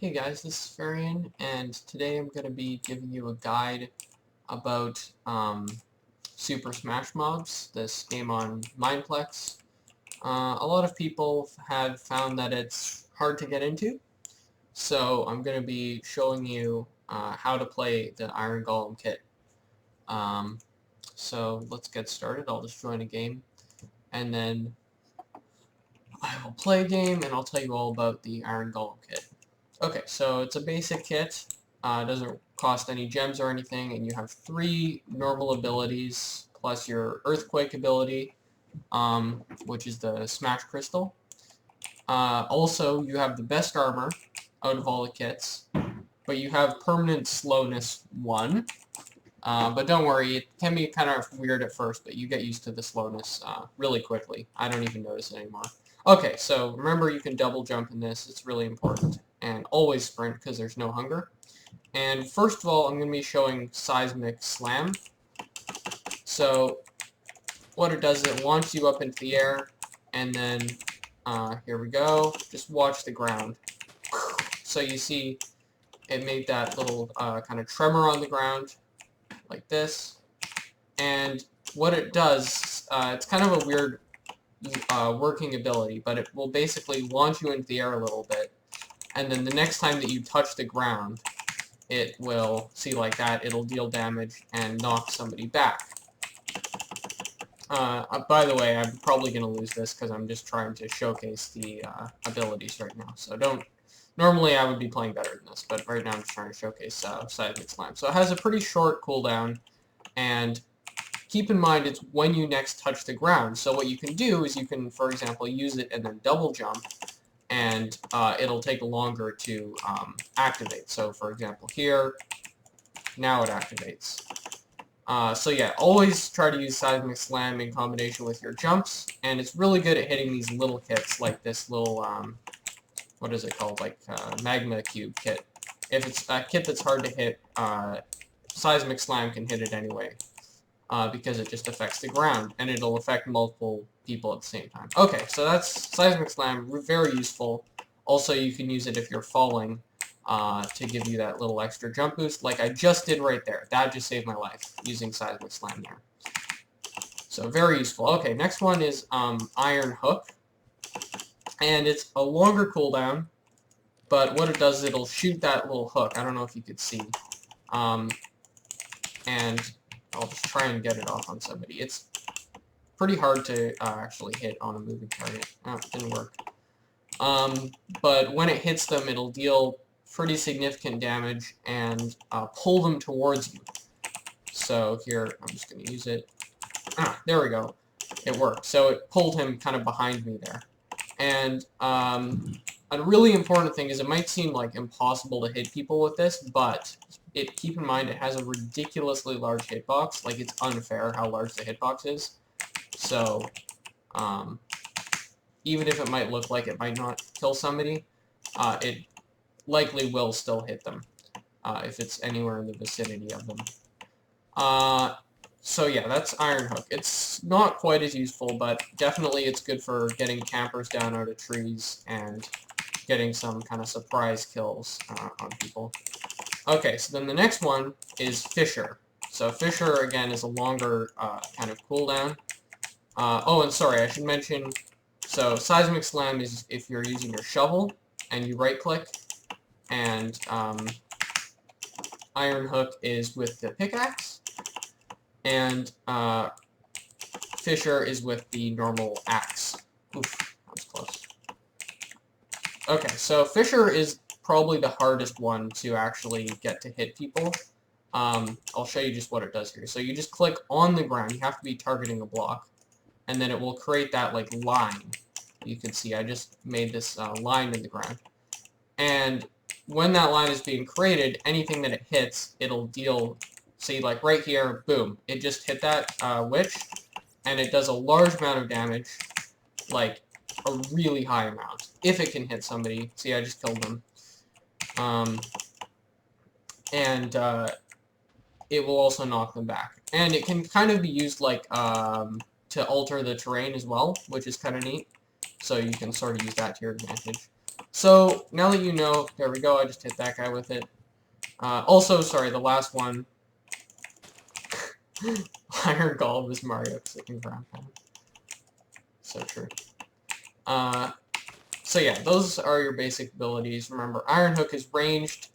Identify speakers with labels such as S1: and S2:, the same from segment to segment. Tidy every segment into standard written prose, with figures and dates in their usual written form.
S1: Hey guys, this is Pharion, and today I'm going to be giving you a guide about Super Smash Mobs, this game on mineplex. A lot of people have found that it's hard to get into, so I'm going to be showing you how to play the Iron Golem kit. So let's get started. I'll just join a game, and then I will play a game, and I'll tell you all about the Iron Golem kit. Okay, so it's a basic kit. It doesn't cost any gems or anything, and you have 3 normal abilities, plus your Earthquake ability, which is the Smash Crystal. Also, you have the best armor out of all the kits, but you have permanent slowness 1. But don't worry, it can be kind of weird at first, but you get used to the slowness really quickly. I don't even notice it anymore. Okay, so remember you can double jump in this, it's really important. And always sprint because there's no hunger. And first of all, I'm going to be showing Seismic Slam. So what it does is it launches you up into the air, and then here we go, just watch the ground. So you see it made that little kind of tremor on the ground, like this. And what it does, it's kind of a weird working ability, but it will basically launch you into the air a little bit. And then the next time that you touch the ground, it will, see like that, it'll deal damage and knock somebody back. By the way, I'm probably going to lose this because I'm just trying to showcase the abilities right now. So normally I would be playing better than this, but right now I'm just trying to showcase Seismic Slam. So it has a pretty short cooldown, and keep in mind it's when you next touch the ground. So what you can do is you can, for example, use it and then double jump, and it'll take longer to activate. So for example here, now it activates. So yeah, always try to use Seismic Slam in combination with your jumps, and it's really good at hitting these little kits like this little, what is it called, like Magma Cube kit. If it's a kit that's hard to hit, Seismic Slam can hit it anyway. Because it just affects the ground, and it'll affect multiple people at the same time. Okay, so that's Seismic Slam, very useful. Also, you can use it if you're falling to give you that little extra jump boost, like I just did right there. That just saved my life, using Seismic Slam there. So, very useful. Okay, next one is Iron Hook, and it's a longer cooldown, but what it does is it'll shoot that little hook. I don't know if you could see. And I'll just try and get it off on somebody. It's pretty hard to actually hit on a moving target. Oh, it didn't work. But when it hits them, it'll deal pretty significant damage and pull them towards you. So here, I'm just going to use it. There we go. It worked. So it pulled him kind of behind me there. And a really important thing is it might seem like impossible to hit people with this, but keep in mind it has a ridiculously large hitbox. Like, it's unfair how large the hitbox is. So, even if it might look like it might not kill somebody, it likely will still hit them if it's anywhere in the vicinity of them. So yeah, that's Iron Hook. It's not quite as useful, but definitely it's good for getting campers down out of trees and getting some kind of surprise kills on people. Okay, so then the next one is Fissure. So Fissure, again, is a longer kind of cooldown. Oh, and sorry, I should mention, so Seismic Slam is if you're using your shovel and you right-click, and Iron Hook is with the pickaxe, and Fissure is with the normal axe. Oof, that was close. Okay, so Fissure is probably the hardest one to actually get to hit people. I'll show you just what it does here. So you just click on the ground. You have to be targeting a block, and then it will create that like line. You can see I just made this line in the ground, and when that line is being created, anything that it hits, it'll deal. See, like right here, boom, it just hit that witch, and it does a large amount of damage, like a really high amount, if it can hit somebody. See, I just killed them. It will also knock them back. And it can kind of be used like to alter the terrain as well, which is kind of neat. So you can sort of use that to your advantage. So, now that you know, there we go, I just hit that guy with it. Also, sorry, the last one. Iron Golem is Mario sticking ground pound. So true. So yeah, those are your basic abilities. Remember, Iron Hook is ranged.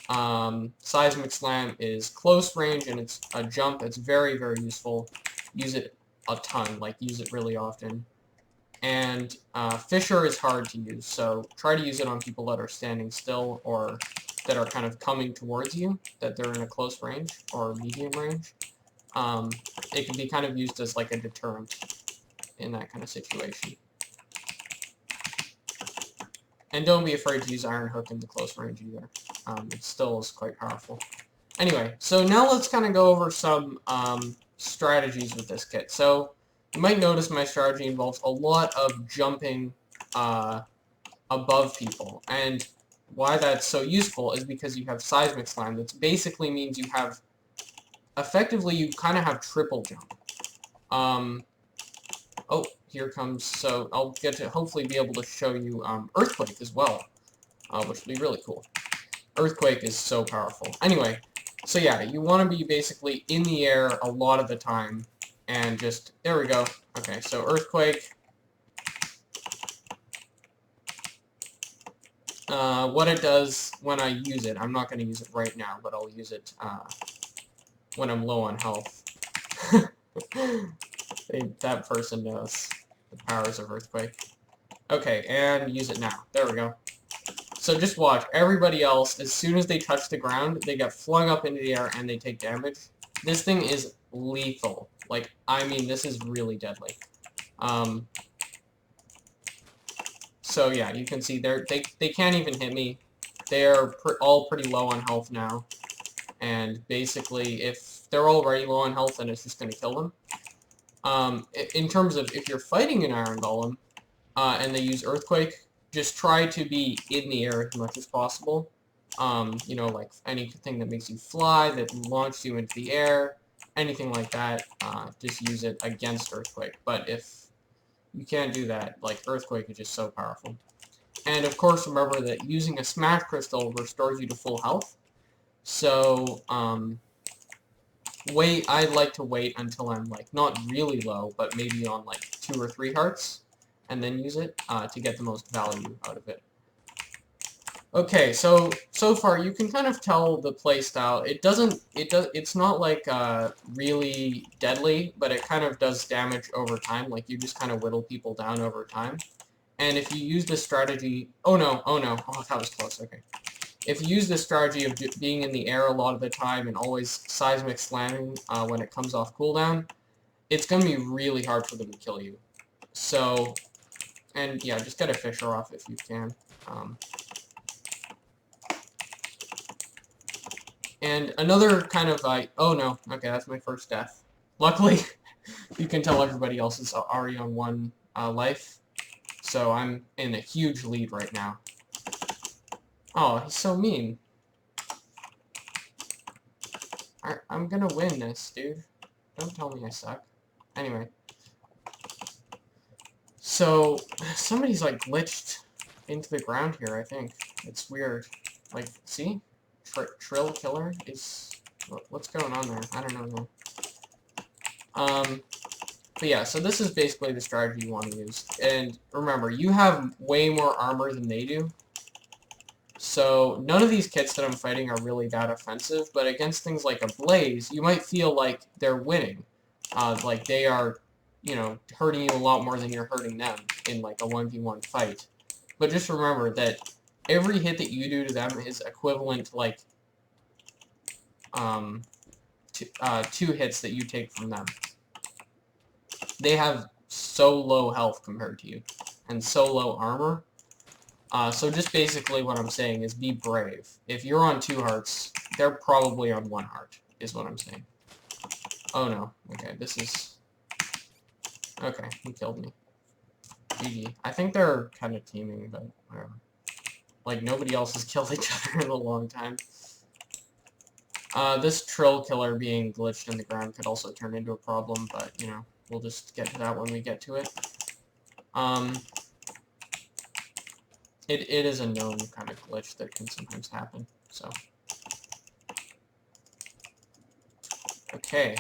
S1: Seismic Slam is close range, and it's a jump. It's very, very useful. Use it a ton, like use it really often. And Fissure is hard to use, so try to use it on people that are standing still or that are kind of coming towards you, that they're in a close range or medium range. It can be kind of used as like a deterrent in that kind of situation. And don't be afraid to use Iron Hook in the close range either. It still is quite powerful. Anyway, so now let's kind of go over some strategies with this kit. So you might notice my strategy involves a lot of jumping above people. And why that's so useful is because you have Seismic Slam. That basically means you have, effectively, you kind of have triple jump. Oh, here comes, so I'll get to hopefully be able to show you Earthquake as well, which will be really cool. Earthquake is so powerful. Anyway, so yeah, you want to be basically in the air a lot of the time, and just, there we go. Okay, so Earthquake. What it does when I use it, I'm not going to use it right now, but I'll use it when I'm low on health. That person knows the powers of Earthquake. Okay, and use it now. There we go. So just watch. Everybody else, as soon as they touch the ground, they get flung up into the air and they take damage. This thing is lethal. Like, I mean, this is really deadly. So yeah, you can see they can't even hit me. They're all pretty low on health now. And basically, if they're already low on health, then it's just going to kill them. In terms of if you're fighting an Iron Golem, and they use Earthquake, just try to be in the air as much as possible. You know, like anything that makes you fly, that launches you into the air, anything like that, just use it against Earthquake. But if you can't do that, like, Earthquake is just so powerful. And of course, remember that using a Smash Crystal restores you to full health. So, I'd like to wait until I'm, like, not really low, but maybe on, like, 2 or 3 hearts, and then use it to get the most value out of it. Okay, so far you can kind of tell the playstyle. It's not like really deadly, but it kind of does damage over time. Like, you just kind of whittle people down over time. And if you use this strategy, oh no, that was close. Okay, if you use this strategy of being in the air a lot of the time and always seismic slamming when it comes off cooldown, it's gonna be really hard for them to kill you. So, and yeah, just get a Fissure off if you can. And another kind of, oh no, okay, that's my first death. Luckily, you can tell everybody else is already on 1 life, so I'm in a huge lead right now. Oh, he's so mean. I'm gonna win this, dude. Don't tell me I suck. Anyway. So, somebody's, like, glitched into the ground here, I think. It's weird. Like, see? Trill Killer is... What's going on there? I don't know. But yeah, so this is basically the strategy you want to use. And remember, you have way more armor than they do. So none of these kits that I'm fighting are really that offensive, but against things like a Blaze, you might feel like they're winning. Like they are, you know, hurting you a lot more than you're hurting them in like a 1v1 fight. But just remember that every hit that you do to them is equivalent to like 2 hits that you take from them. They have so low health compared to you, and so low armor. So just basically what I'm saying is be brave. If you're on 2 hearts, they're probably on 1 heart, is what I'm saying. Oh no. Okay, this is... Okay, he killed me. GG. I think they're kind of teaming, but whatever. Like, nobody else has killed each other in a long time. This Trill Killer being glitched in the ground could also turn into a problem, but, you know, we'll just get to that when we get to it. It is a known kind of glitch that can sometimes happen, so. Okay.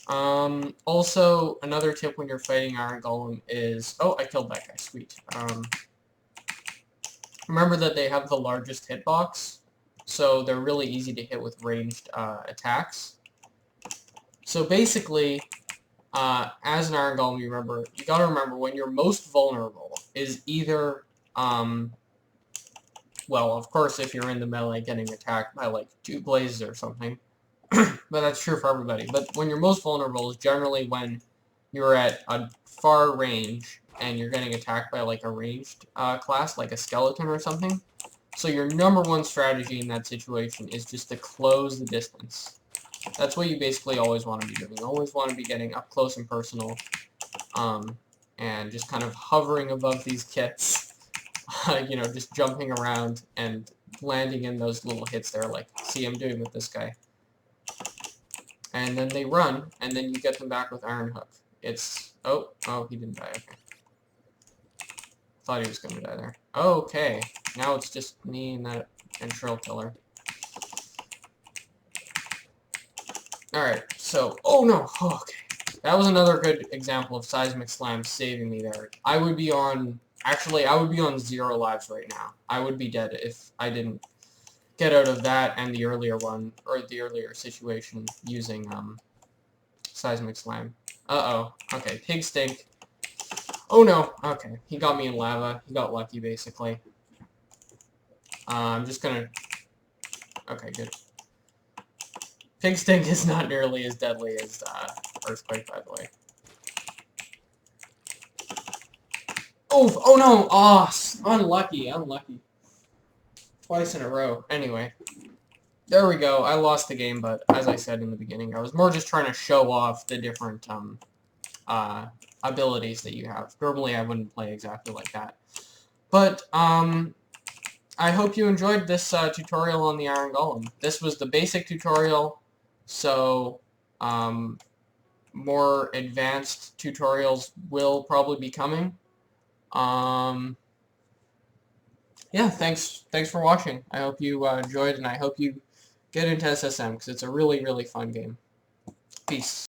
S1: Also, another tip when you're fighting Iron Golem is... Oh, I killed that guy. Sweet. Remember that they have the largest hitbox, so they're really easy to hit with ranged attacks. So basically, as an Iron Golem, you gotta remember when you're most vulnerable is either, well, of course, if you're in the melee getting attacked by, like, 2 blazes or something, but that's true for everybody. But when you're most vulnerable is generally when you're at a far range and you're getting attacked by, like, a ranged class, like a skeleton or something. So your #1 strategy in that situation is just to close the distance. That's what you basically always want to be doing. You always want to be getting up close and personal, and just kind of hovering above these kits, you know, just jumping around and landing in those little hits there, like, see I'm doing with this guy. And then they run, and then you get them back with Iron Hook. It's... Oh, he didn't die, okay. Thought he was going to die there. Okay, now it's just me and that and Shrill Killer. Alright, so... Oh, no! Oh, okay. That was another good example of Seismic Slam saving me there. I would be on... Actually, I would be on 0 lives right now. I would be dead if I didn't get out of that and the earlier one, or the earlier situation, using Seismic Slam. Uh-oh. Okay, Pig Stink. Oh no! Okay, he got me in lava. He got lucky, basically. I'm just gonna... Okay, good. Pig Stink is not nearly as deadly as Earthquake, by the way. Oh! Oh no! Oh! Unlucky, unlucky. Twice in a row. Anyway. There we go. I lost the game, but as I said in the beginning, I was more just trying to show off the different abilities that you have. Normally, I wouldn't play exactly like that. But, I hope you enjoyed this tutorial on the Iron Golem. This was the basic tutorial, so more advanced tutorials will probably be coming. Yeah, thanks for watching. I hope you enjoyed, and I hope you get into SSM, because it's a really, really fun game. Peace.